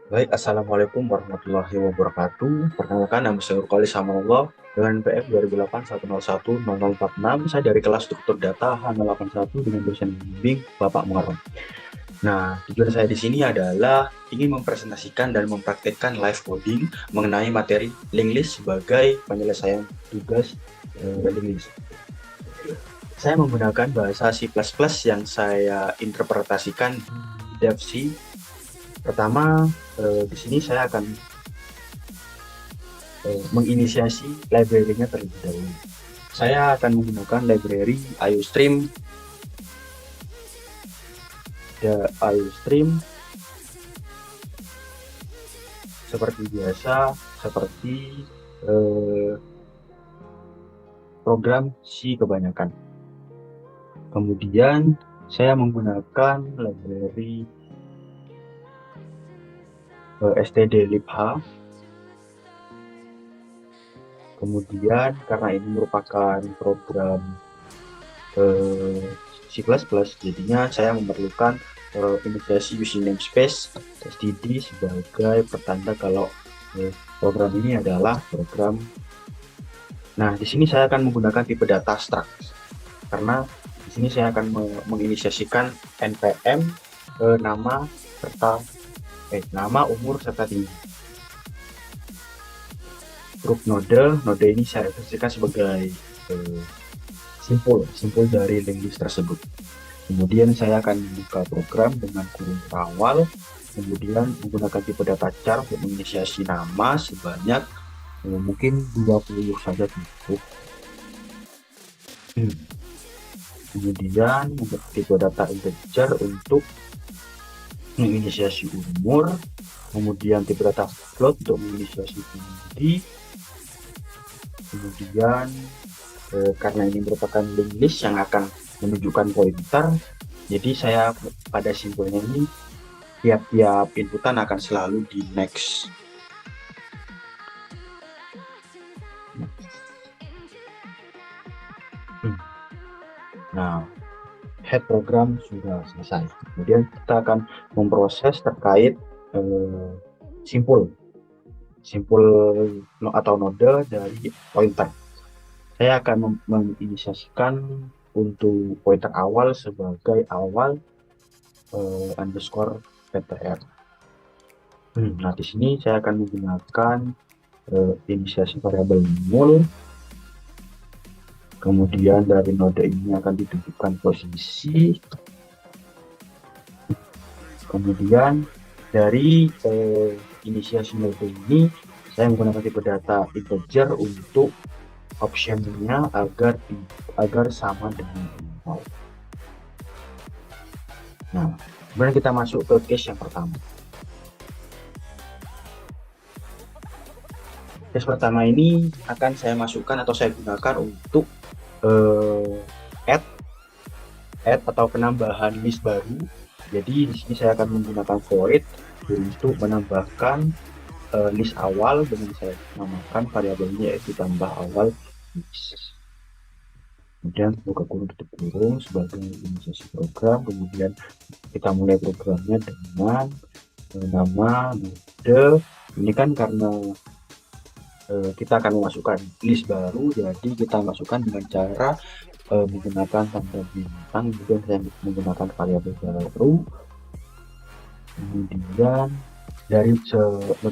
Baik, Assalamualaikum warahmatullahi wabarakatuh. Perkenalkan, nama saya Urkoli Samallah dengan PF 2008-101-0046. Saya dari kelas struktur data H081 dengan dosen bimbing Bapak Muharrem. Nah, tujuan saya di sini adalah ingin mempresentasikan dan mempraktikkan live coding mengenai materi linked list sebagai penyelesaian tugas linked list. Saya menggunakan bahasa C++ yang saya interpretasikan di DevC. Pertama, di sini saya akan menginisiasi library-nya terlebih dahulu. Saya akan menggunakan library IOStream, IOStream seperti biasa, seperti eh, program C kebanyakan. Kemudian saya menggunakan library stdlibh. Kemudian karena ini merupakan program C++, jadinya saya memerlukan inisiasi using namespace std sebagai pertanda kalau program ini adalah program. Nah, di sini saya akan menggunakan tipe data struct karena di sini saya akan menginisiasikan npm nama serta nama, umur serta tinggi. Grup node ini saya referensikan sebagai eh, simpul dari linked list tersebut. Kemudian saya akan membuka program dengan kurung terawal, kemudian menggunakan tipe data char untuk menginisiasi nama sebanyak mungkin 20 saja cukup. Kemudian untuk tipe data integer untuk menginisiasi umur, kemudian tipe data float untuk menginisiasi tinggi, kemudian karena ini merupakan linked list yang akan menunjukkan pointer, jadi saya pada simpulnya ini tiap-tiap inputan akan selalu di next. Nah, head program sudah selesai. Kemudian kita akan memproses terkait eh, simpul simpul atau node dari pointer. Saya akan menginisiasikan untuk pointer awal sebagai awal underscore ptr. Nah, di sini saya akan menggunakan inisiasi variabel null. Kemudian dari node ini akan ditentukan posisi. Kemudian dari inisiasi node ini saya menggunakan tipe data integer untuk optionnya agar sama dengan nol. Nah, kemudian kita masuk ke case yang pertama. Case pertama ini akan saya masukkan atau saya gunakan untuk eh, add atau penambahan list baru. Jadi di sini saya akan menggunakan void untuk menambahkan list awal dengan saya namakan variabelnya yaitu tambah awal list. Kemudian buka kurung tutup kurung sebagai inisiasi program. Kemudian kita mulai programnya dengan nama mode. Ini kan karena kita akan memasukkan list baru, jadi kita masukkan dengan cara menggunakan tanda bintang. Kemudian saya menggunakan variabel baru. Kemudian dari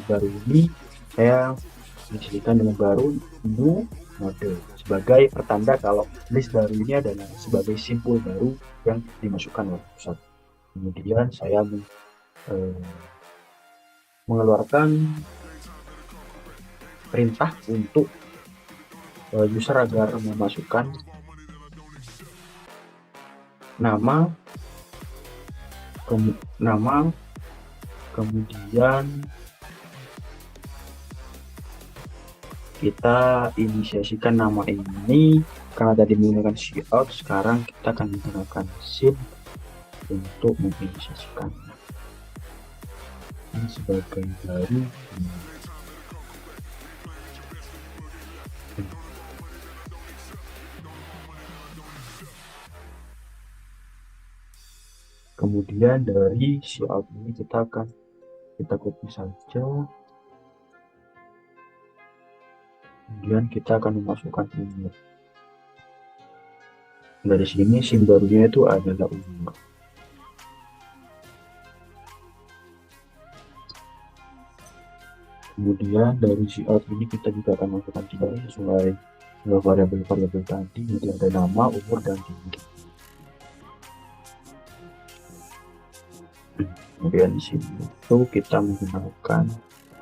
baru ini saya menjadikan dengan baru new mode sebagai pertanda kalau list baru ini adalah sebagai simpul baru yang dimasukkan oleh pusat. Kemudian saya eh, mengeluarkan perintah untuk user agar memasukkan nama nama, kemudian kita inisiasikan nama ini karena tadi menggunakan cout, sekarang kita akan menggunakan sin untuk menginisiasikan ini sebagai baru. Kemudian dari cout ini kita akan kita copy saja, kemudian kita akan memasukkan umur. Dari sini SIM barunya itu adalah umur. Kemudian dari cout ini kita juga akan masukkan tinggi sesuai variabel-variabel tadi, jadi ada nama, umur, dan tinggi. Kemudian di sini itu kita menggunakan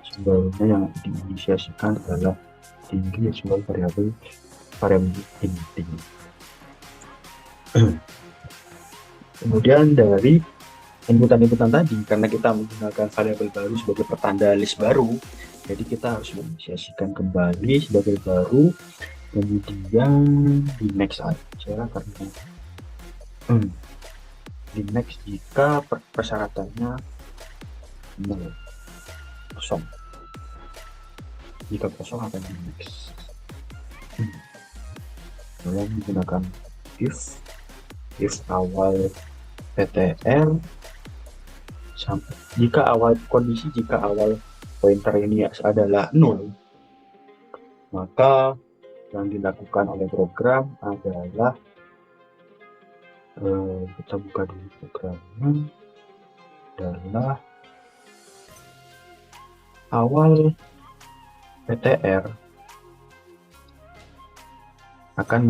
simbolnya yang diinisiasikan adalah tinggi sesuai variabel inti. Kemudian dari inputan tadi, karena kita menggunakan variabel baru sebagai pertanda list baru, jadi kita harus menginisiasikan kembali sebagai baru, kemudian di next aja, karena di next jika persyaratannya 0, kosong. Jika kosong akan di next. Kalian menggunakan if awal PTR sampai jika awal pointer ini adalah 0, maka yang dilakukan oleh program adalah kita buka dulu programnya, adalah awal PTR akan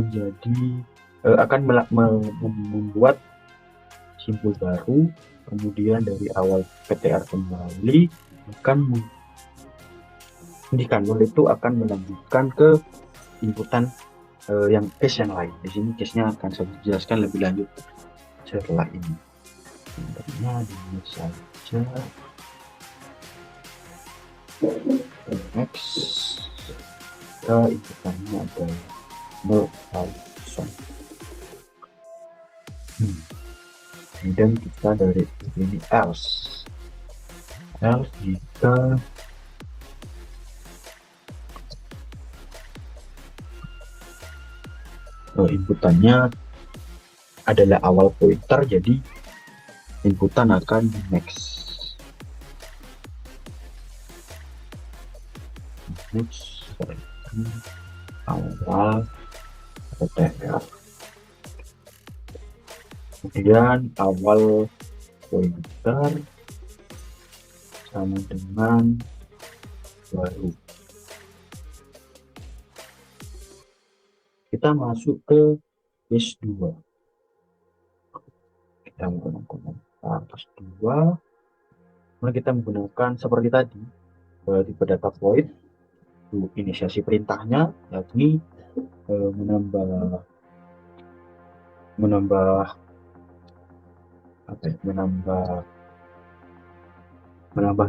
membuat simpul baru, kemudian dari awal PTR kembali akan indikan itu akan melanjutkan ke inputan yang case yang lain. Di sini case-nya akan saya jelaskan lebih lanjut setelah ini. Contohnya di saja next, inputannya adalah 0, kemudian kita dari ini else jika inputannya adalah awal pointer, jadi inputan akan di next awal PTR, kemudian awal pointer sama dengan baru. Kita masuk ke case 2. Kita menggunakan case 2, kemudian kita menggunakan seperti tadi tipe data void, inisiasi perintahnya yakni menambah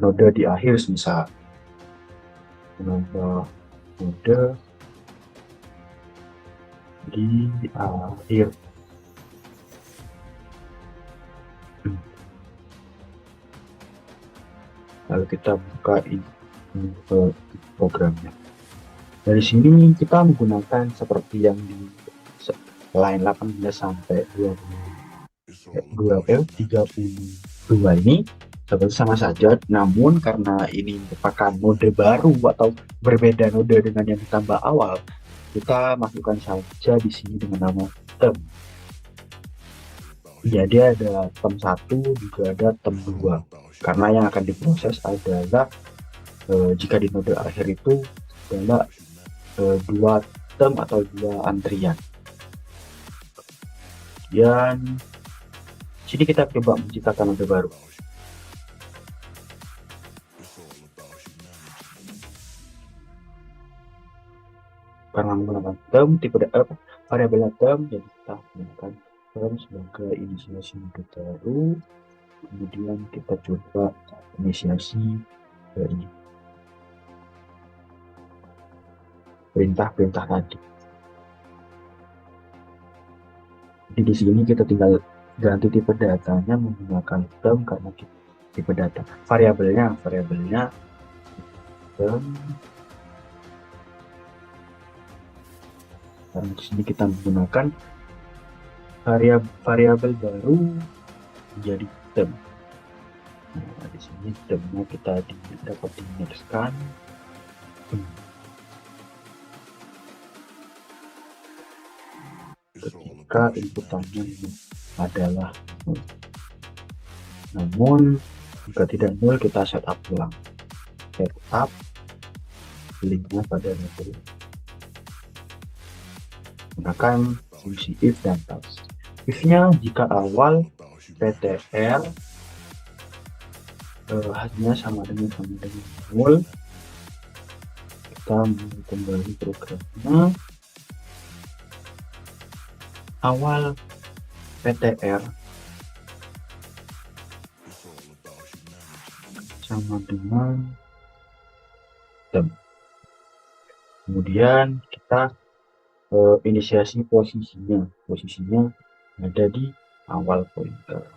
node di akhir, misal menambah node di akhir. Lalu kita buka programnya. Dari sini kita menggunakan seperti yang di line 18 sampai 32 ini seperti sama saja, namun karena ini merupakan mode baru atau berbeda node dengan yang ditambah awal, kita masukkan saja di sini dengan nama term. Jadi ada term 1 juga ada term 2, karena yang akan diproses adalah jika di node akhir itu adalah 2 term atau 2 antrian. Dan sini kita coba menciptakan node baru. Karena menggunakan term tipe variabel term, jadi kita menggunakan term sebagai inisiasi node baru. Kemudian kita coba inisiasi dari perintah-perintah tadi. Jadi di sini kita tinggal ganti tipe datanya menggunakan term, karena tipe data variabelnya term. Karena di sini kita menggunakan variabel baru menjadi term. Nah, di sini termnya kita dapat di next kan. Ketika inputannya adalah 0. Namun jika tidak 0 kita setup ulang, setup linknya pada level menggunakan fungsi if dan else. If-nya jika awal ptr hanya sama dengan 0, kita kembali programnya. Awal ptr sama dengan tem. Kemudian kita inisiasi posisinya ada di awal pointer.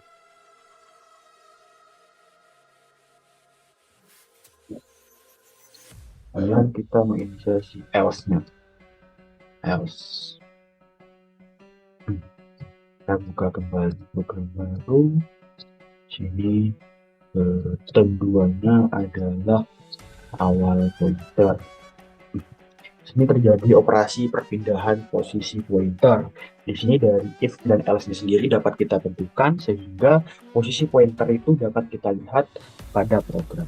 Kemudian kita menginisiasi else-nya. Else. Kita buka kembali program baru. Sini tem 2-nya adalah awal pointer. Sini terjadi operasi perpindahan posisi pointer. Di sini dari if dan else sendiri dapat kita tentukan sehingga posisi pointer itu dapat kita lihat pada program.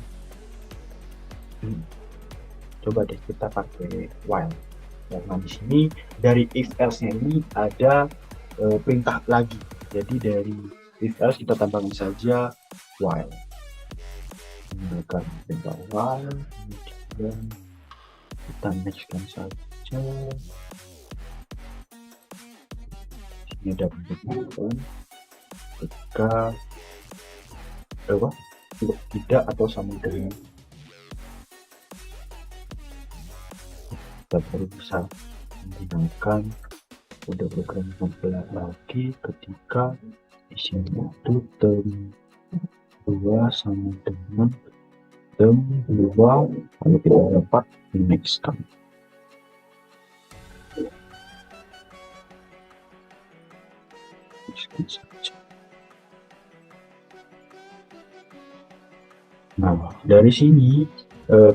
Coba deh kita pakai while. Karena di sini dari if else-nya ini ada perintah lagi. Jadi dari if else kita tambahkan saja while. Menggunakan perintah while, kemudian kita nextkan saja. Ini ada bentuk ketika tidak atau sama dengan, kita baru bisa menggunakan kode program template lagi ketika isinya itu tem 2 sama dengan tem 2, lalu kita dapat next kan. Nah, dari sini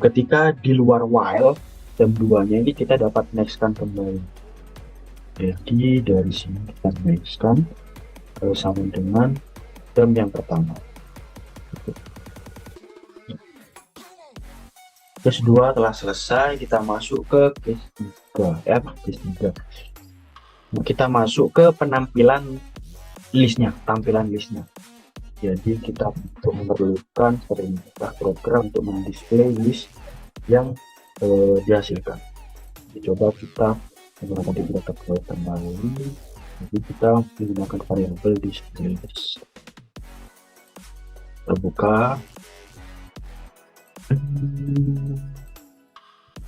ketika di luar while tem 2-nya ini kita dapat next kan kembali. Jadi dari sini kita next kan sama dengan tem yang pertama. Case 2 telah selesai, kita masuk ke case 3 case 3. Kita masuk ke penampilan listnya, tampilan listnya. Jadi kita memerlukan perintah program untuk mendisplay list yang dihasilkan. Coba kita menggunakan tipe kembali. Jadi kita menggunakan variabel display list. Terbuka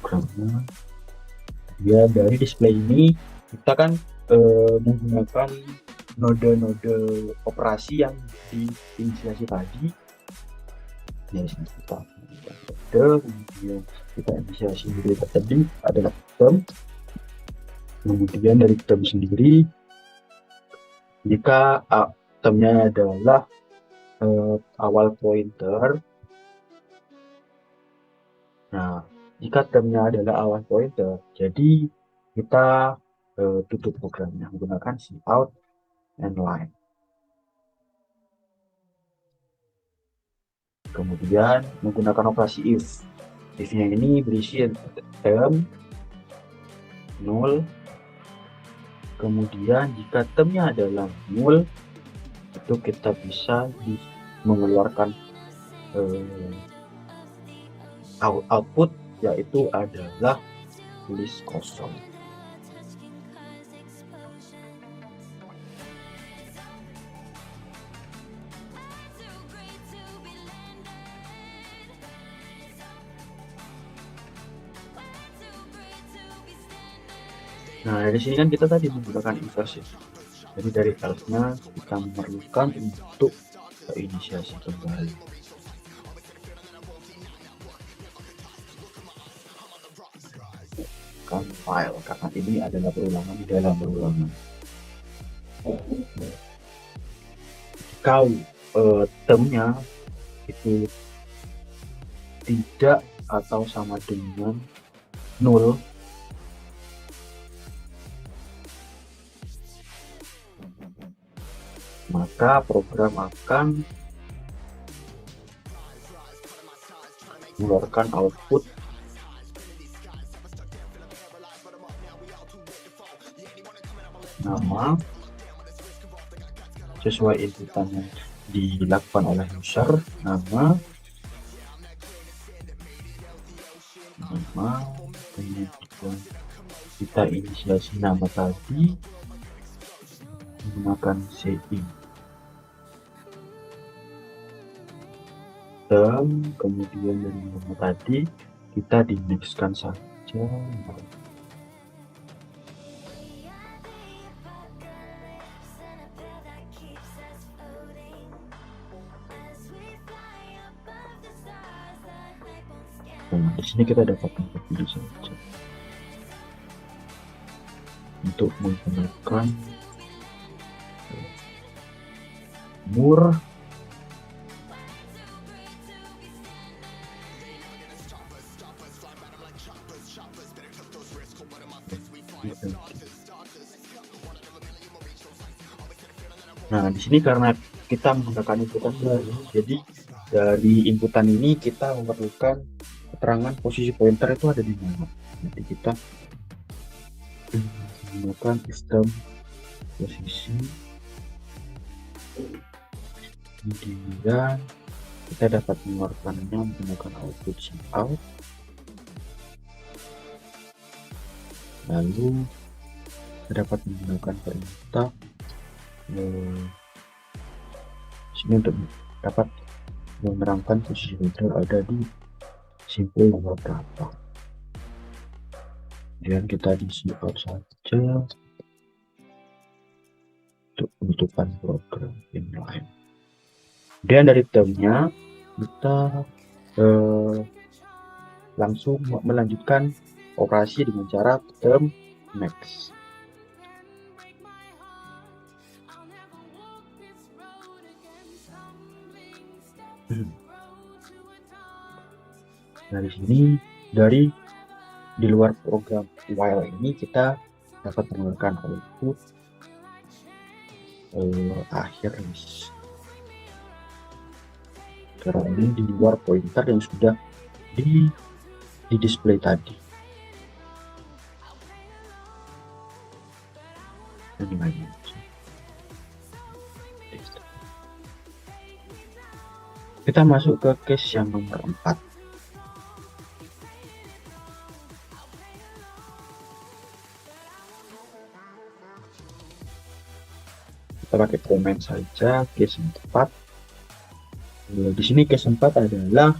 karena ya dari display ini kita kan menggunakan node-node operasi yang diinisiasi tadi. Jadi kita kemudian kita inisiasi dari tadi adalah tem. Kemudian dari tem sendiri jika temnya adalah awal pointer. Nah, jika temnya adalah awal pointer, jadi kita tutup programnya menggunakan cout and line. Kemudian menggunakan operasi if. If-nya ini berisi tem 0. Kemudian jika temnya adalah 0, itu kita bisa mengeluarkan output, yaitu adalah list kosong. Nah, dari sini kan kita tadi menggunakan inversi. Jadi dari else-nya kita memerlukan untuk inisiasi kembali. Kan file, karena ini adalah perulangan di dalam perulangan. Kalau temnya itu tidak atau sama dengan 0, maka program akan mengeluarkan output nama sesuai inputan yang dilakukan oleh user, nama, kemudian kita inisiasi nama tadi menggunakan setting dan kemudian dari nama tadi kita dimixkan saja. Nah, di sini kita dapat pilih saja untuk menggunakan mur Nah, di sini karena kita menggunakan inputan baru, jadi dari inputan ini kita memerlukan keterangan posisi pointer itu ada di mana. Nanti kita menggunakan sistem posisi, kemudian kita dapat mengeluarkannya menggunakan output cout, lalu kita dapat menggunakan perintah sini untuk dapat menerangkan posisi pointer ada di simpul nomor berapa. Kemudian kita di cout saja untuk penutupan program inline. Dan dari termnya kita langsung melanjutkan operasi dengan cara term next. Nah, di sini di luar program while ini kita dapat mengeluarkan output akhir list. Karena ini di luar pointer yang sudah di display tadi. Ini lagi. Kita masuk ke case yang nomor 4. Kita pakai komen saja case 4. Di sini case 4 adalah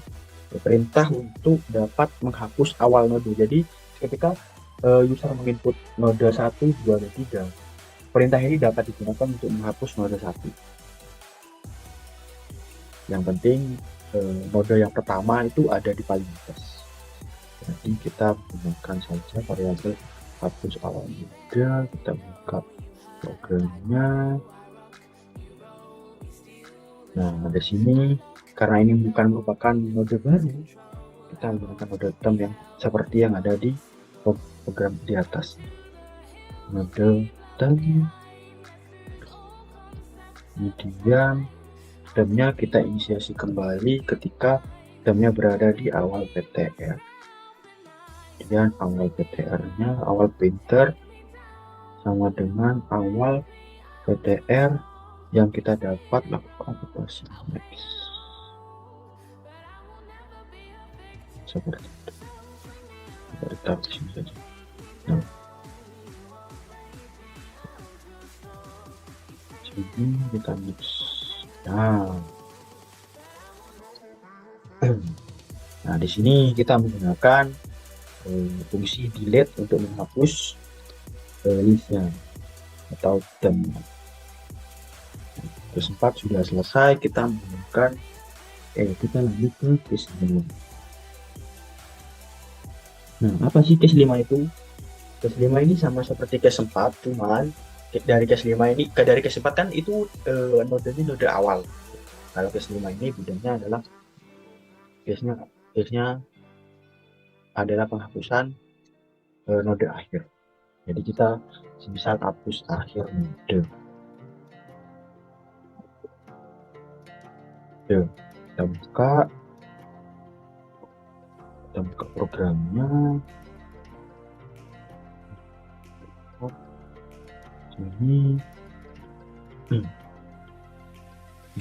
perintah untuk dapat menghapus awal node. Jadi ketika user menginput node 1, 2, dan 3, perintah ini dapat digunakan untuk menghapus node 1. Yang penting node yang pertama itu ada di paling atas. Jadi kita menggunakan saja variabel hapus awal node. Kita buka programnya. Nah, di sini karena ini bukan merupakan node baru, kita menggunakan node term yang seperti yang ada di program di atas. Node term, kemudian termnya kita inisiasi kembali ketika termnya berada di awal PTR. Kemudian awal PTR-nya, awal pointer sama dengan awal PTR yang kita dapat lakukan operasi next. Seperti itu. Kita taruh di sini saja. Nah. Jadi kita mix. Nah, di sini kita menggunakan fungsi delete untuk menghapus listnya atau term. Case 4 sudah selesai, kita menggunakan kita lanjut ke case 5. Nah, apa sih case 5 itu? Case 5 ini sama seperti case 4, cuman dari case 5 ini dari case 4 kan itu nodenya node awal. Kalau case 5 ini bedanya adalah case-nya adalah penghapusan node akhir. Jadi kita bisa hapus akhir node. Kita buka programnya. Ini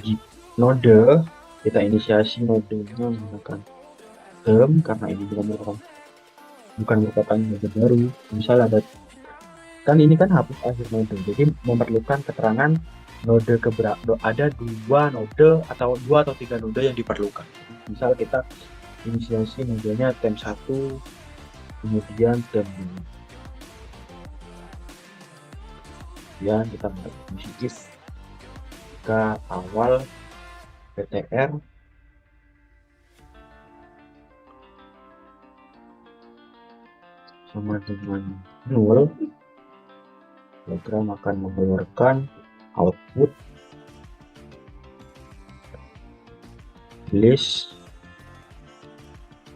di node kita inisiasi nodenya menggunakan term karena ini bukan merupakan node baru. Misal ada kan ini kan hapus akhir node, jadi memerlukan keterangan node ada dua node atau 3 node yang diperlukan. Misal kita inisiasi nodenya tem 1 kemudian tem 2, kemudian kita mengisi if jika awal PTR sama dengan 0, program akan mengeluarkan output list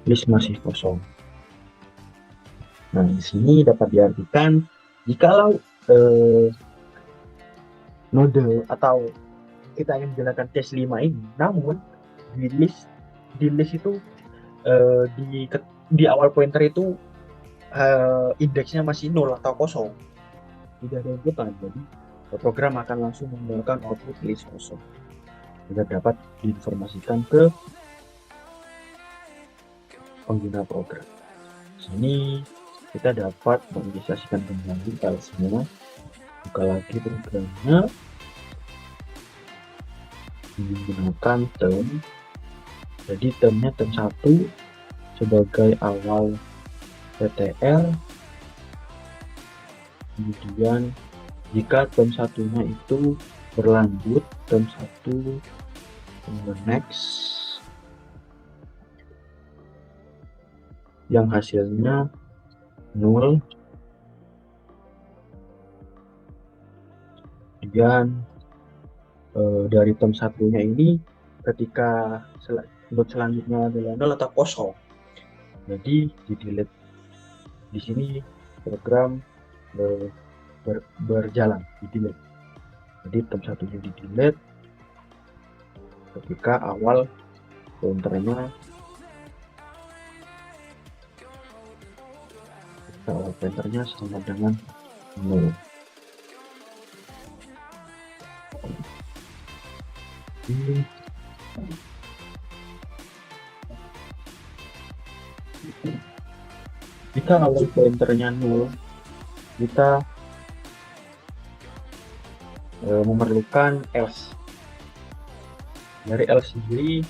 masih kosong. Nah, di sini dapat diartikan jikalau node atau kita ingin menggunakan case 5 ini, namun di list itu di awal pointer itu indeksnya masih 0 atau kosong, tidak ada inputan, jadi program akan langsung mengeluarkan output list kosong agar dapat diinformasikan ke pengguna program. Sini kita dapat menginisiasikan kembali filenya, buka lagi programnya menggunakan term. Jadi termnya term 1 sebagai awal PTR, kemudian jika term satunya itu berlanjut, term 1 next yang hasilnya 0, kemudian dari term satunya ini ketika load selanjutnya adalah 0 atau kosong, jadi di delete. Di sini program berjalan di delete, jadi term satunya di delete ketika awal pointernya sama dengan 0. Jika awal pointernya 0, kita memerlukan else. Dari else sendiri,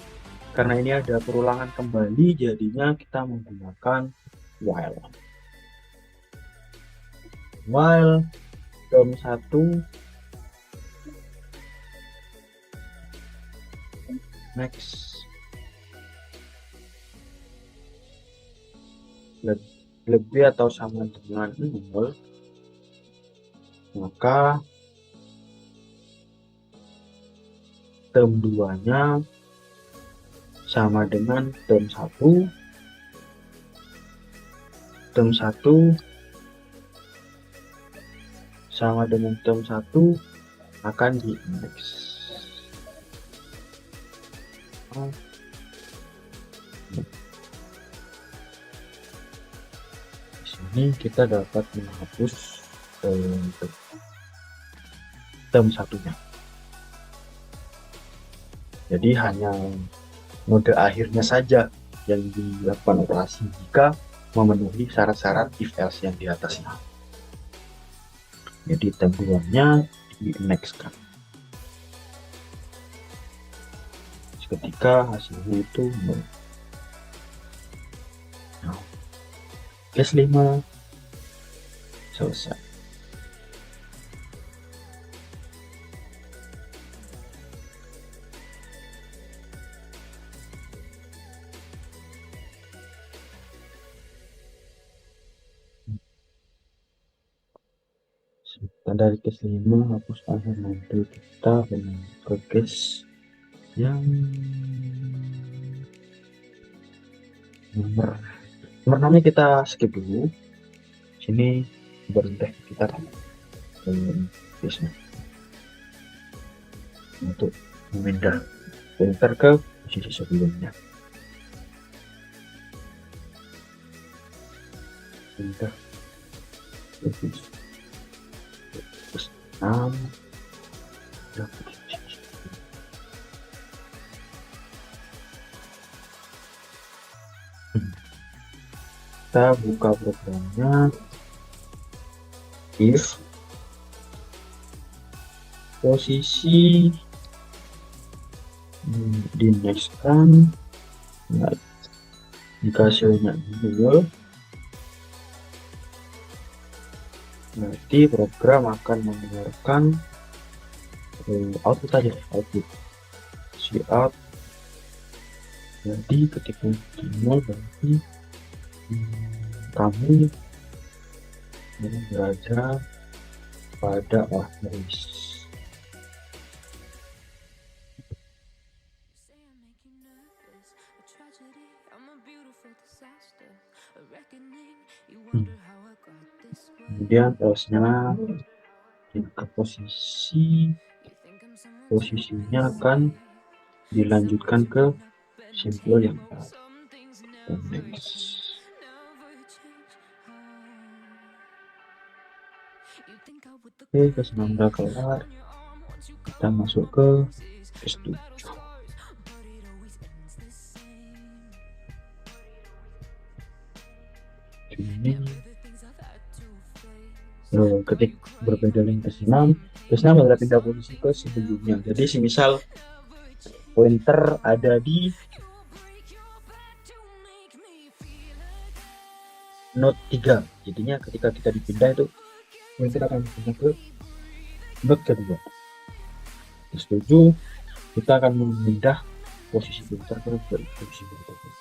karena ini ada perulangan kembali, jadinya kita menggunakan while term 1 next lebih atau sama dengan 0, maka term 2 nya sama dengan term 1, term 1 sama dengan term 1 akan di index. Di sini kita dapat menghapus term satunya. Jadi hanya node akhirnya saja yang dilakukan operasi jika memenuhi syarat-syarat if else yang di atas ini. Jadi term 2-nya di next kan. Ketika hasilnya itu 0. Nah, case 5 selesai. Dari case 5 hapus akhir node, kita ke case yang nomor 6 kita skip dulu. Sini berhenti kita bisnis untuk memindah printer ke posisi sebelumnya. Pindah posisi 6 kita buka programnya. If posisi dinaikkan, nah, jika hasilnya 0, berarti program akan mengeluarkan output aja, output cout. Jadi ketika 0 berarti kamu berada pada akhir. Kemudian terusnya ke posisinya akan dilanjutkan ke simbol yang next. Oke, kesenangan udah kelar, kita masuk ke S7. Ini ketik berbeda dengan ke-6 adalah pindah posisi ke sebelumnya. Jadi semisal pointer ada di note 3, jadinya ketika kita dipindah itu pointer akan pindah ke note kedua. Setuju, kita akan memindah posisi pointer ke posisi berikutnya.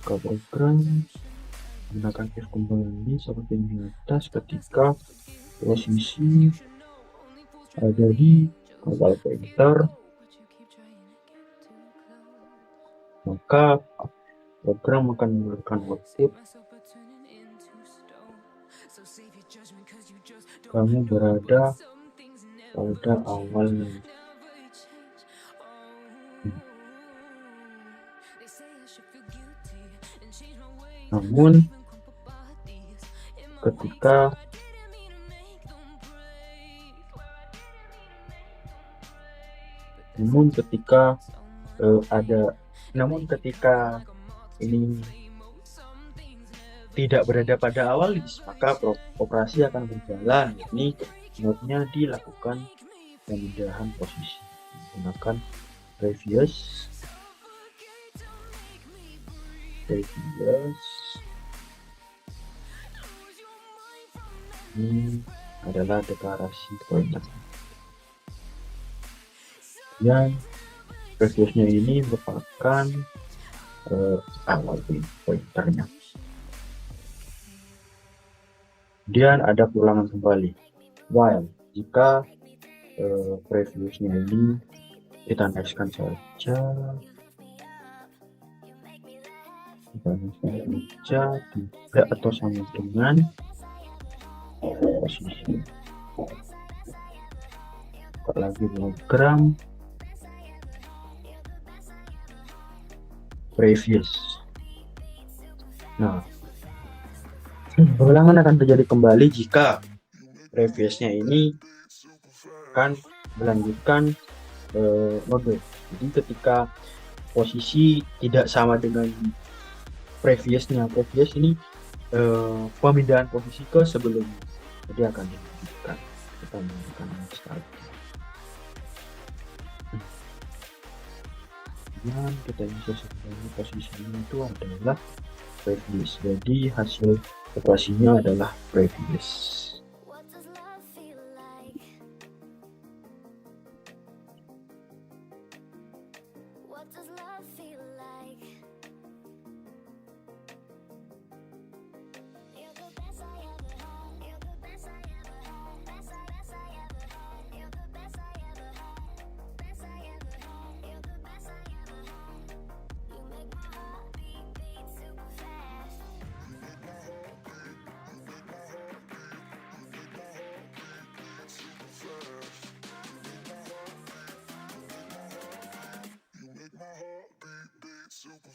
Buka program, gunakan if kembali seperti di atas ketika posisi ada di awal pointer, maka program akan mengeluarkan output kamu berada pada awal. Namun ketika ini tidak berada pada awal list, maka operasi akan berjalan. Ini node-nya dilakukan pemindahan posisi menggunakan previous. Ini adalah deklarasi pointer. Dan previousnya ini merupakan awal pointernya. Kemudian ada pulangan kembali. While jika previousnya ini kita naikkan saja, tidak atau sama dengan posisi. Buka lagi program previous. Nah, pengulangan akan terjadi kembali jika previousnya ini akan melanjutkan node. Jadi ketika posisi tidak sama dengan previous ini pemindahan posisi ke sebelumnya, jadi akan dilanjutkan. Kita menggunakan next lagi. Dan kita bisa sebenarnya posisinya itu adalah previous, jadi hasil operasinya adalah previous.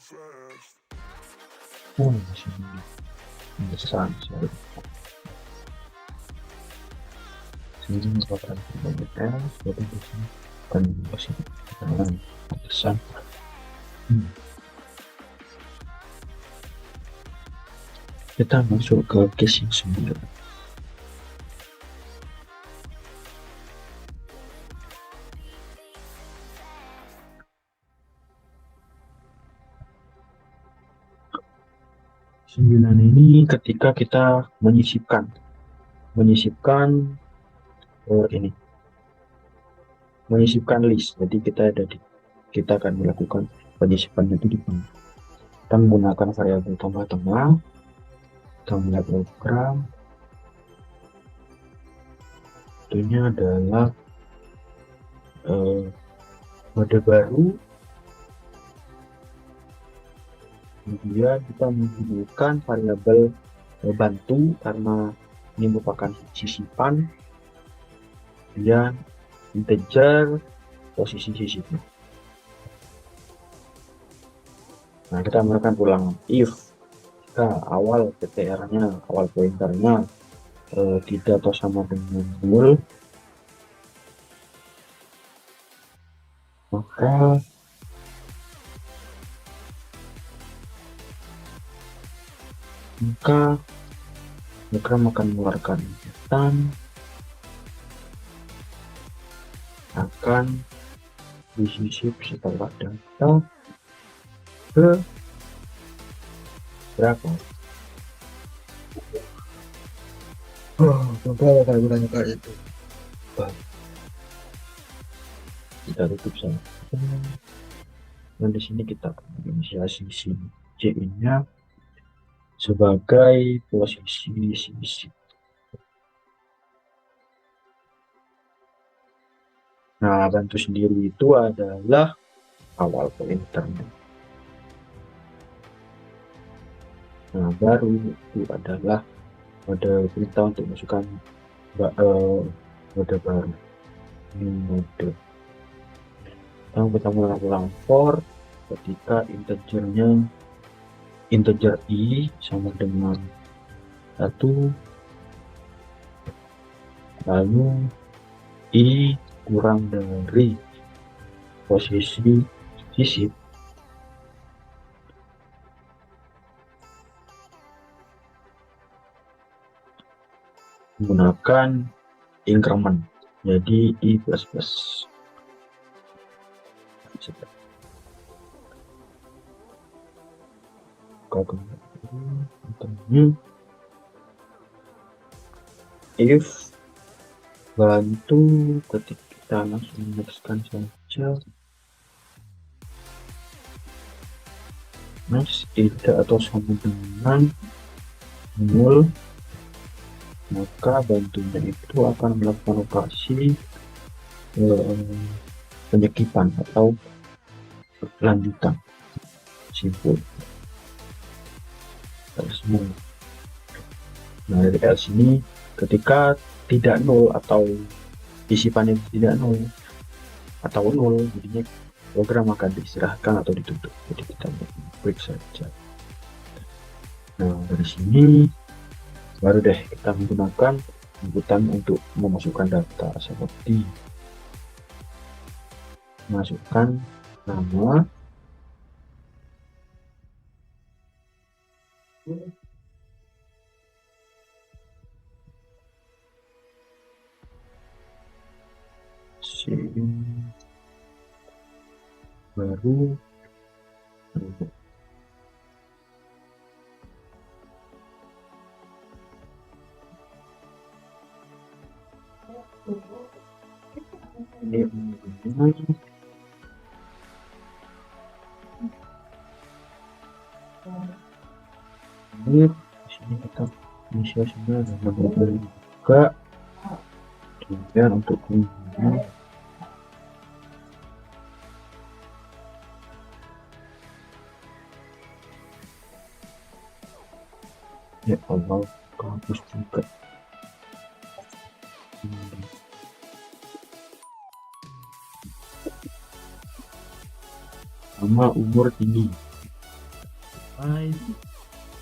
Masih besar sekali. Sini merupakan banyak jadi di sini bukan masih besar. Kita masuk ke case yang 9. Sembilan ini ketika kita menyisipkan menyisipkan list. Jadi kita akan melakukan penyisipannya itu di bawah. Kita menggunakan variabel tengah-tengah, kita melihat program, tentunya adalah mode baru. Kemudian kita menggunakan variabel bantu karena ini merupakan sisipan, kemudian integer posisi sisipnya. Nah, kita melakukan ulangan if jika awal ptr-nya, awal pointernya tidak atau sama dengan 0, maka program akan mengeluarkan inputan akan disisip setelah data ke berapa? Coba kalau bertanya kayak itu. Kita tutup saja. Dan di sini kita inisiasi J-nya sebagai posisi sisip. Nah, bantu sendiri itu adalah awal pointernya. Nah, baru itu adalah mode perintah untuk masukkan mode baru. Ini mode. Kita mengulang for ketika integer i sama dengan 1, lalu i kurang dari posisi sisip, menggunakan increment, jadi i plus plus. If bantu ketika kita langsung nextkan saja, next tidak atau sama dengan 0, maka bantunya itu akan melakukan operasi penyekipan atau lanjutan simpul semua. Nah, dari else ini ketika tidak 0 atau sisipannya tidak 0 atau 0, jadinya program akan diserahkan atau ditutup. Jadi kita break saja. Nah, dari sini baru deh kita menggunakan inputan untuk memasukkan data seperti masukkan nama, baru ini di sini kita inisiasinya dan juga kemudian untuk kemudian ya Allah kampus juga sama umur tinggi selesai.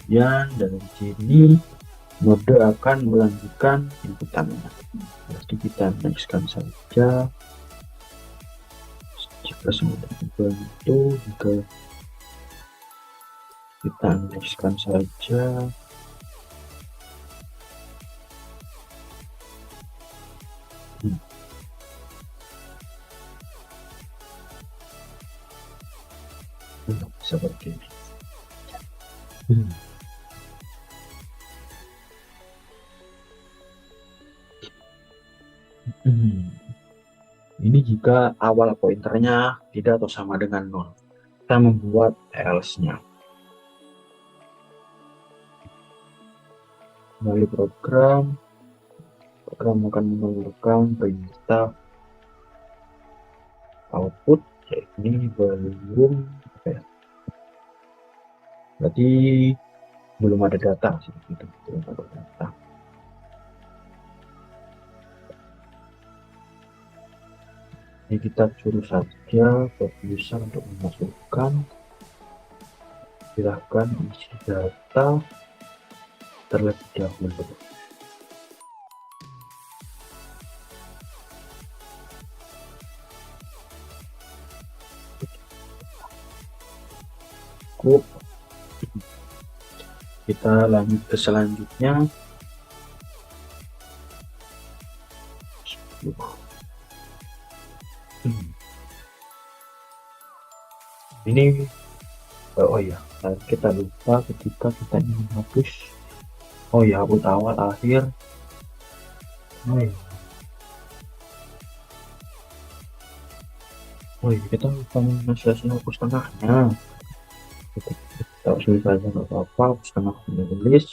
Dan dari sini mode akan melanjutkan inputannya. Jadi kita nextkan saja. Jika sudah dibantu, jika kita nextkan saja. Seperti ini. Ini jika awal pointernya tidak atau sama dengan 0. Kita membuat else-nya. Kembali program akan mengeluarkan perintah output, ini belum berarti belum ada data sih, gitu. Belum ada data. Ini kita suruh saja produser untuk memasukkan, silahkan isi data terlebih dahulu. Cukup. Kita lanjut ke selanjutnya. Ini oh ya, kita lupa ketika kita ingin hapus. Oh ya, hapus awal akhir. Oh iya, kita lupa mengasasi hapus tengahnya. Kita harus saja nggak apa-apa, hapus tengah menulis.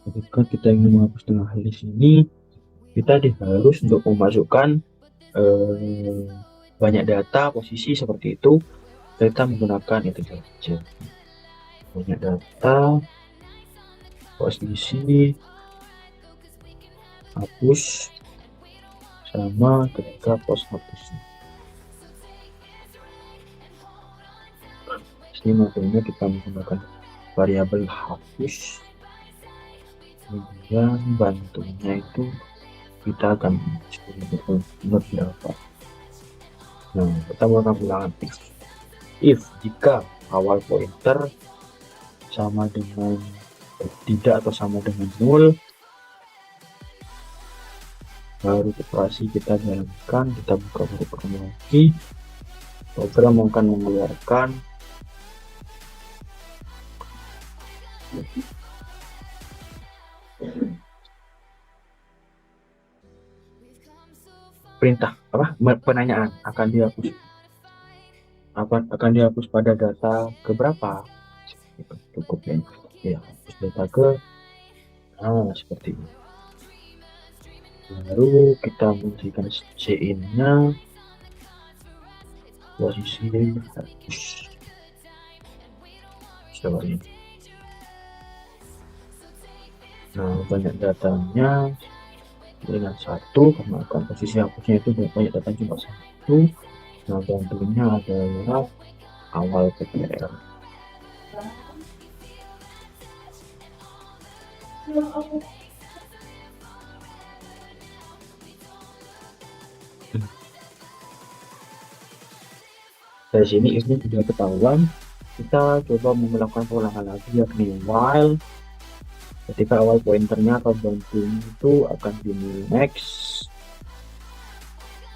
Ketika kita ingin menghapus tengah list ini, kita harus untuk memasukkan banyak data posisi seperti itu. Kita menggunakan itu saja, banyak data posisi hapus sama ketika post hapus. Ini makanya kita menggunakan variabel hapus, kemudian bantunya itu kita akan berapa. Nah, kita melakukan ulangan if jika awal pointer sama dengan tidak atau sama dengan 0, baru operasi kita jalankan. Kita buka program lagi, program akan mengeluarkan perintah penanyaan akan dihapus pada data keberapa. Cukup ya, hapus data ke seperti ini. Baru kita memberikan CIN-nya posisi hapus seperti ini. Nah, banyak datanya dengan 1 karena akan posisi hapusnya itu banyak data cuma 1. Nah, bantunya adalah awal PPR. Dari sini ini sudah ketahuan. Kita coba melakukan pengulangan lagi, yakni while ketika awal pointernya atau bantunya itu akan di next,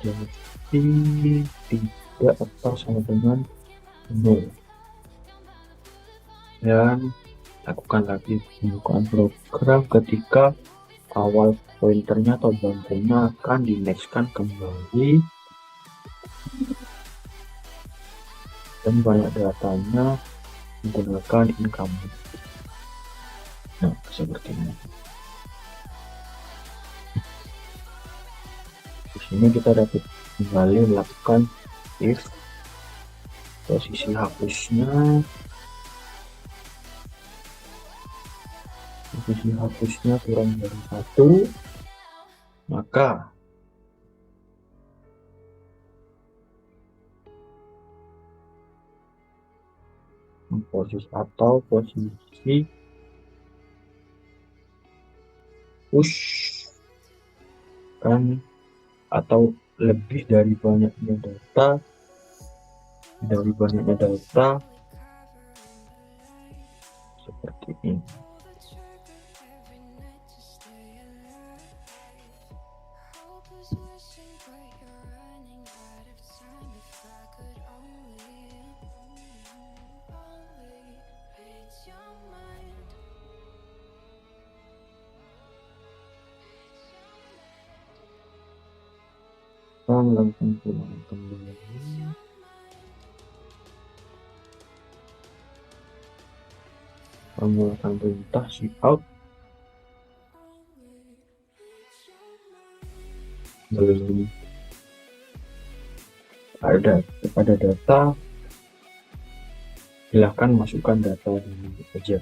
jadi tidak atau sama dengan 0, dan lakukan lagi pembukaan program ketika awal pointernya atau bantunya akan di nextkan kembali dan banyak datanya menggunakan income. Nah, seperti ini. Di sini kita dapat kembali melakukan if posisi hapusnya kurang dari 1, maka posisi push kan atau lebih dari banyaknya data seperti ini. Langsung pulang kembali. Menggunakan perintah cout. Belum ada pada data, silahkan masukkan data ini saja.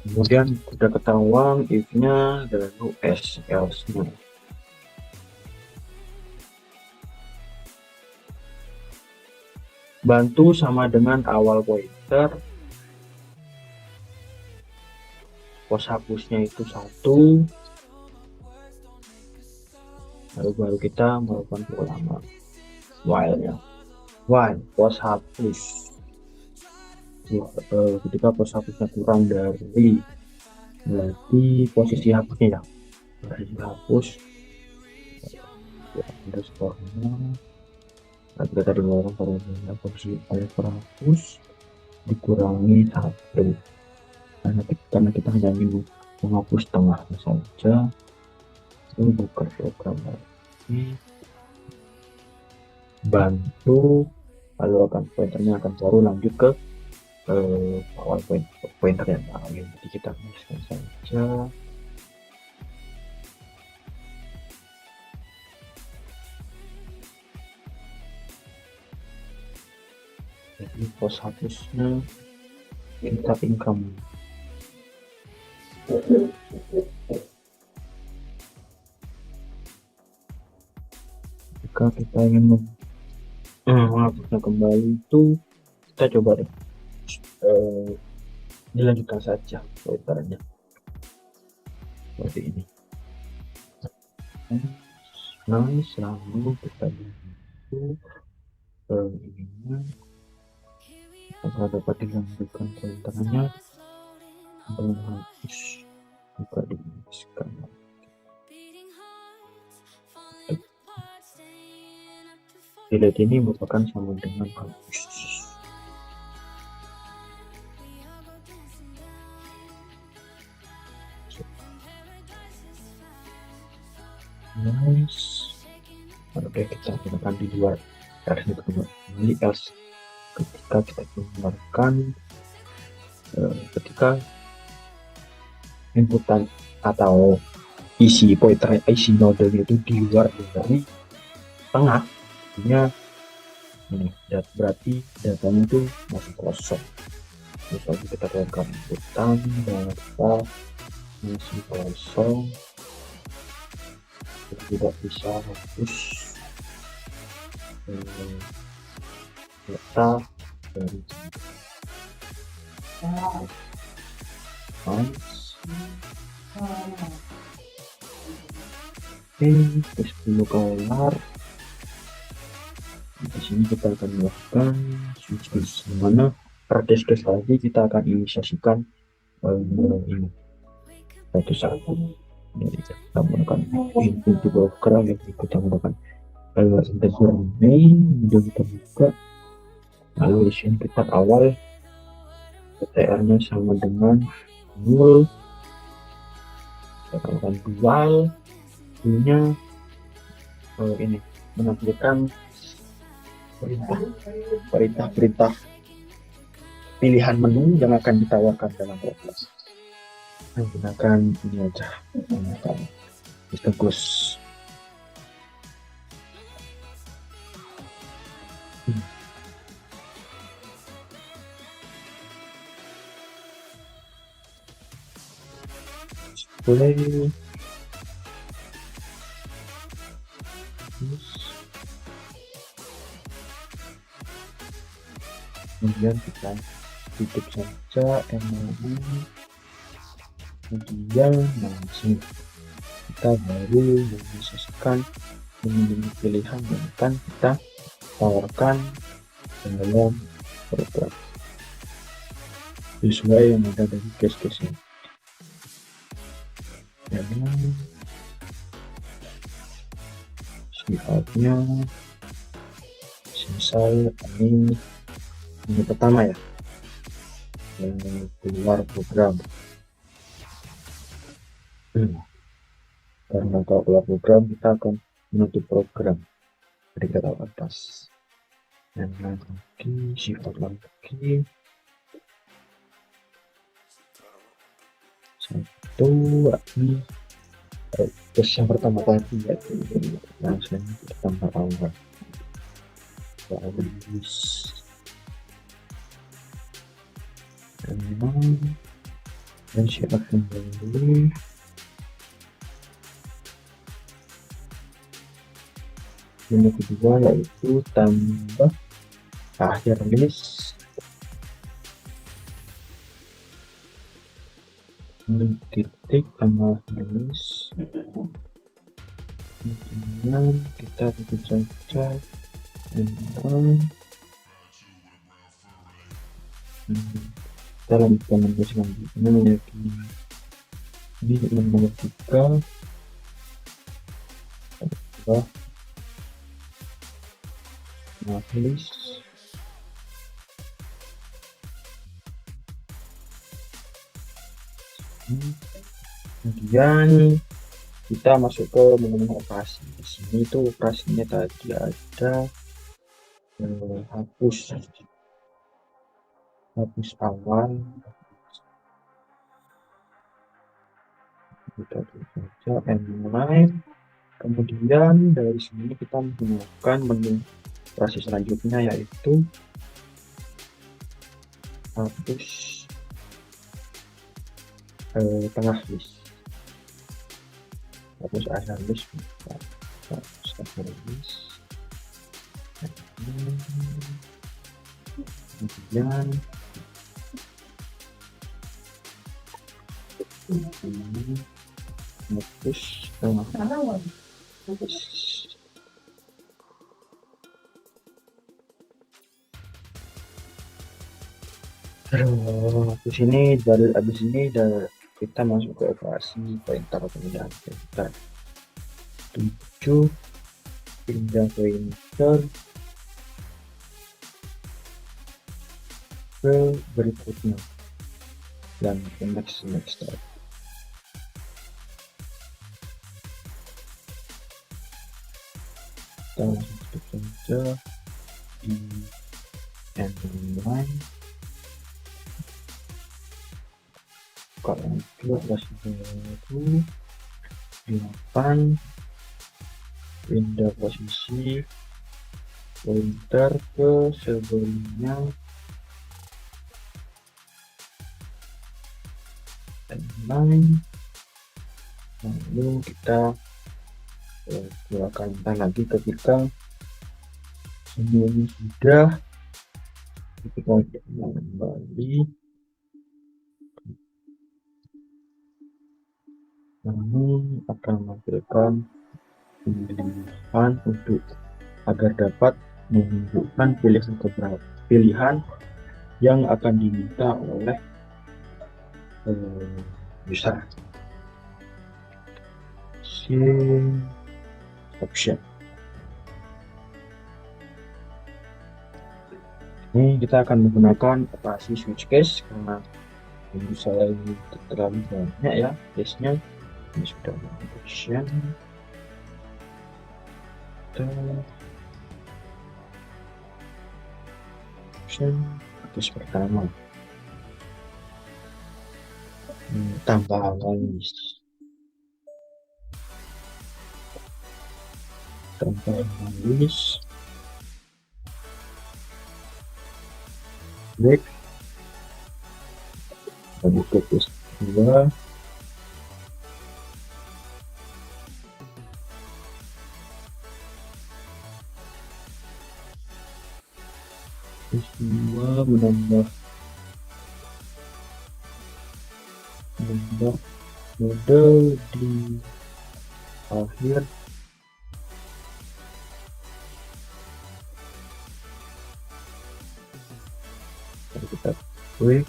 Kemudian sudah ketahuan if-nya, lalu else-nya. Bantu sama dengan awal pointer, pos hapusnya itu 1, lalu baru kita melakukan pengulangan while-nya. While pos hapus, ketika pos hapusnya kurang dari, berarti posisi hapusnya ya, posisi hapus underscore-nya, nanti kita melakukan formula posisi hapus dikurangi 1, karena kita hanya ingin menghapus tengahnya saja. Itu bukan program lagi, bantu, lalu akan pointernya akan baru lanjut ke awal pointer yang lain. Jadi kita tuliskan saja jadi pos hapusnya kita income. Jika kita ingin menghapusnya kembali itu kita coba deh dilanjutkan saja pointernya seperti ini. Nice, lalu kita bantu ininya agar dapat dilanjutkan pointernya dan hapus juga dilanjutkan. Delete ini merupakan sama dengan hapus. Nice. Oke, kita gunakan di luar else itu kembali else ketika kita keluarkan ketika inputan atau isi pointer isi node itu di luar dari tengah, artinya ini berarti datanya itu masih kosong. Misalnya kita keluarkan inputan data masih kosong, tidak bisa hapus data dari terus dulu kelar. Di sini kita akan melakukan switch case, dimana per case lagi kita akan inisiasikan ini satu. Jadi kita menggunakan input broker yang kita menggunakan integer main, kemudian kita buka, lalu di sini kita awal PTR-nya sama dengan 0, kita akan dual nya ini menampilkan perintah pilihan menu yang akan ditawarkan dalam progress. Gunakan ini aja, gunakan Mr. Goose. play. Kemudian kita tutup saja MLI, kemudian langsung kita baru menyesuaikan memilih pilihan yang akan kita tawarkan dalam program sesuai yang ada dari case-case-nya. Jadi sifatnya selesai. Ini pertama ya, yang keluar program. Karena kalau keluar program kita akan menutup program. Jadi kita atas dan lagi sifat lagi satu ini terus yang pertama tadi yaitu langsung tambah awal habis dan sifat kembali yang kedua yaitu tambah akhir list titik tambah list, kemudian kita tutup saja dalam lanjutkan selanjutnya meyakini ini nomor 3 adalah list. Kemudian kita masuk ke menu operasi. Di sini tuh operasinya tadi ada hapus awal, kita tutup saja M9. Kemudian dari sini kita menggunakan menu operasi selanjutnya yaitu hapus tengah list, hapus akhir list, hapus akhir list. Kemudian hapus tengah list. Habis ini dari kita masuk ke operasi pointer pemindahan pointer 7, pindah pointer ke berikutnya dan next step. Kita langsung tutup saja di M9. Kalau itu operasi baru 8, pindah posisi pointer ke sebelumnya M9, lalu kita gunakan lagi ketika semuanya sudah, kita kembali namun akan menampilkan pilihan untuk agar dapat menunjukkan pilihan yang akan diminta oleh user. Option ini kita akan menggunakan operasi switch case karena menurut saya ini terlalu banyak ya case-nya. Ini sudah option case pertama tambah awal list, break lalu ke case 2 nambah nambah mode di akhir. Kita klik,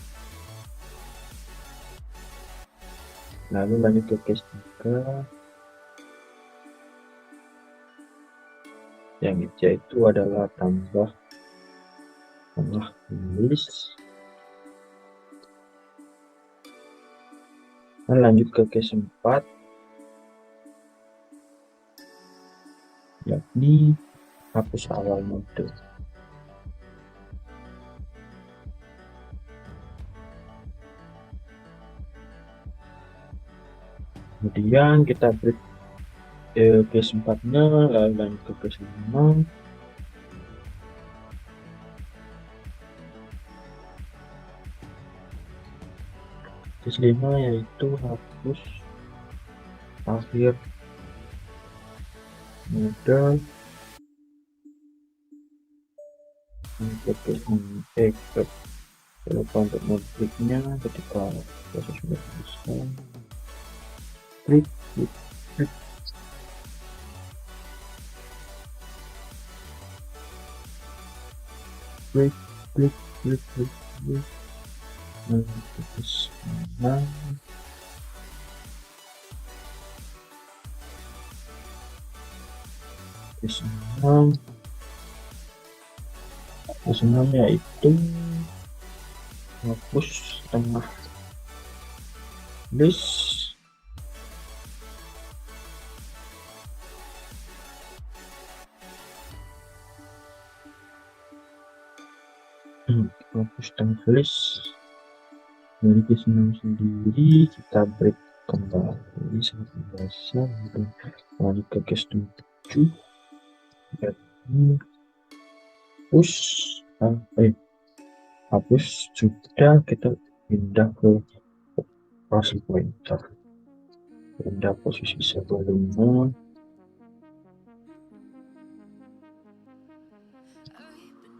lalu lanjut ke case 3. Yang hijau itu adalah tambah list. Nah, lanjut ke case 4, yakni hapus awal mode. Kemudian kita break case 4-nya, lalu lanjut ke case 5. Case 5 yaitu hapus akhir mode untuk case lupa untuk mode-nya ketika proses sudah selesai. Klik. Kesenam yaitu hapus tengah list. Hapus tengah list dari kesenam sendiri. Kita break kembali seperti biasa, lanjut ke case 7, yakni hapus sudah, kita pindah ke cross pointer, pindah posisi sebelumnya.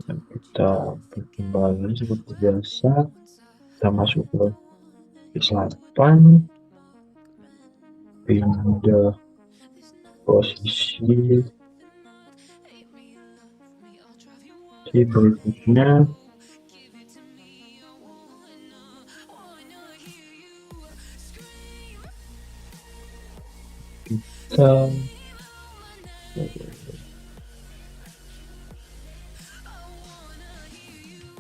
Dan kita kembali seperti biasa, kita masuk ke case 8, pindah posisi berikutnya. Kita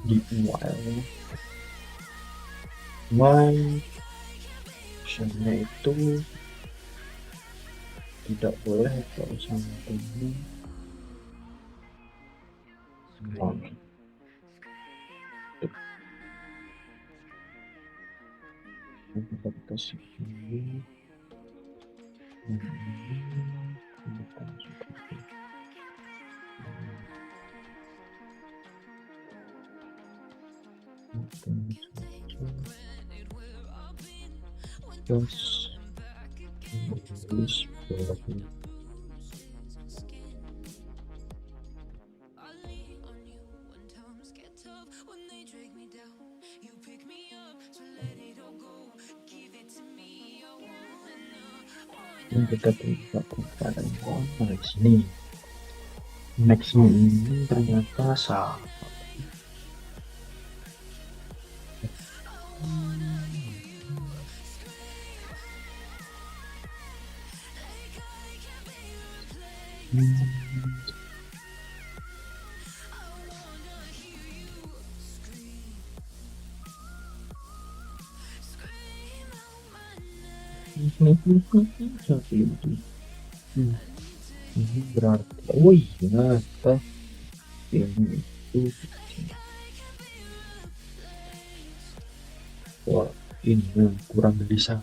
di while optionnya itu tidak boleh kalau sampai ini kita kasih ini. Terus ini kita buka pada di sini. Nextnya ini ternyata salah. Ini berarti, oh iya, ini itu, wah ini kurang dari 1.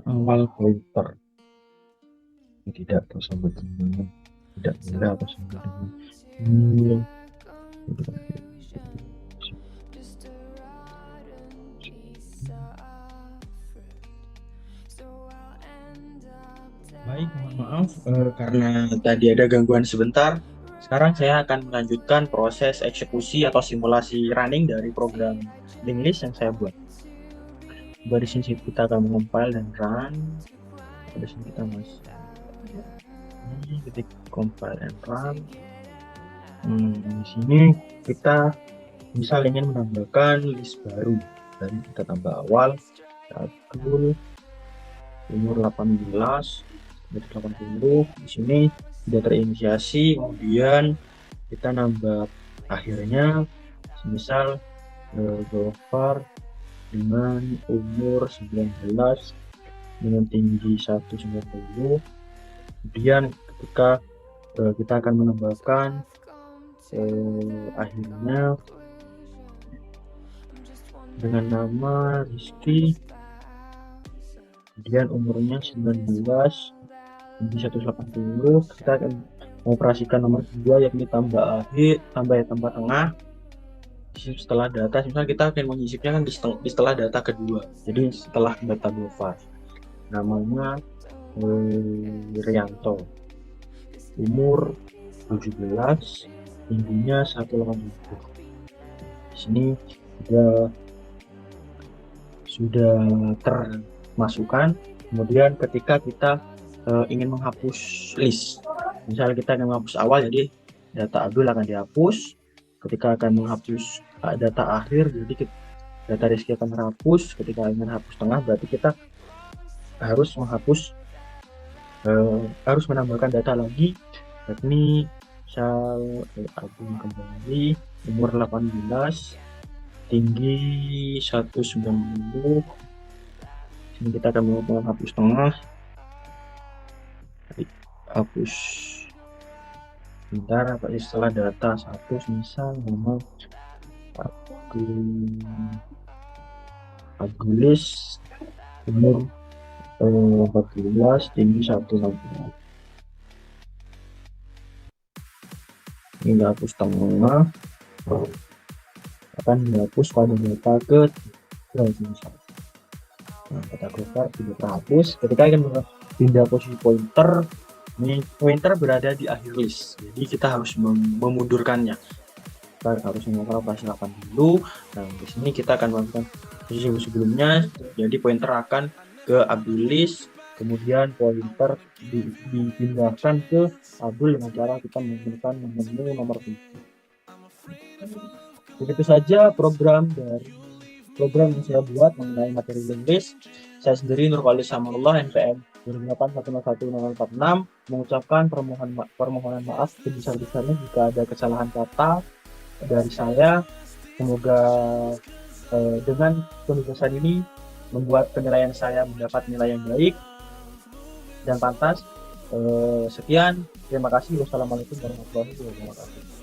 Awal pointer tidak bersama dengan tidak boleh bersama dengan Baik, mohon maaf karena tadi ada gangguan sebentar. Sekarang saya akan melanjutkan proses eksekusi atau simulasi running dari program linked list yang saya buat. Di sini kita akan mengompil dan run. Di sini kita masuk ini ketik compile and run. Di sini kita misal ingin menambahkan list baru, dan kita tambah awal Abdul umur 18 dari 80. Di sini sudah terinisiasi, kemudian kita nambah akhirnya misal Gofar dengan umur 19 dengan tinggi 190. Kemudian ketika kita akan menambahkan akhirnya dengan nama Rizky, kemudian umurnya 19, tinggi 180. Kita akan mengoperasikan nomor 2 yakni tambah akhir, tambah tengah. Setelah data, misalnya kita akan menyisipnya kan di setelah data kedua, jadi setelah data Gofar, namanya Rianto, umur 17, tingginya 180. Di sini sudah termasukkan. Kemudian ketika kita ingin menghapus list, misalnya kita ingin menghapus awal, jadi data Abdul akan dihapus. Ketika akan menghapus data akhir, jadi data Rizky akan terhapus. Ketika ingin hapus tengah, berarti kita harus menghapus harus menambahkan data lagi, yakni misal Abdul kembali, umur 18, tinggi 190. Sini kita akan menghapus tengah, hapus bentar, setelah data 1 misal nama Abdulis, umur 14, tinggi 160. Ini hapus tengah, akan dihapus pada data ke misal. Nah, data Gofar sudah terhapus. Ketika akan pindah posisi pointer, ini pointer berada di akhir list, jadi kita harus memundurkannya. Kita harus mengoperasi 8 dulu. Nah, di sini kita akan melakukan posisi sebelumnya, jadi pointer akan ke Abdul list, kemudian pointer dipindahkan ke Abdul dengan cara kita menggunakan menu nomor 7. Begitu saja program yang saya buat mengenai materi linked list. Saya sendiri Nurwali Samarullah, NPM 2008101046, mengucapkan permohonan maaf sebesar-besarnya jika ada kesalahan kata dari saya. Semoga dengan penugasan ini membuat penilaian saya mendapat nilai yang baik dan pantas. Sekian, terima kasih. Wassalamualaikum warahmatullahi wabarakatuh.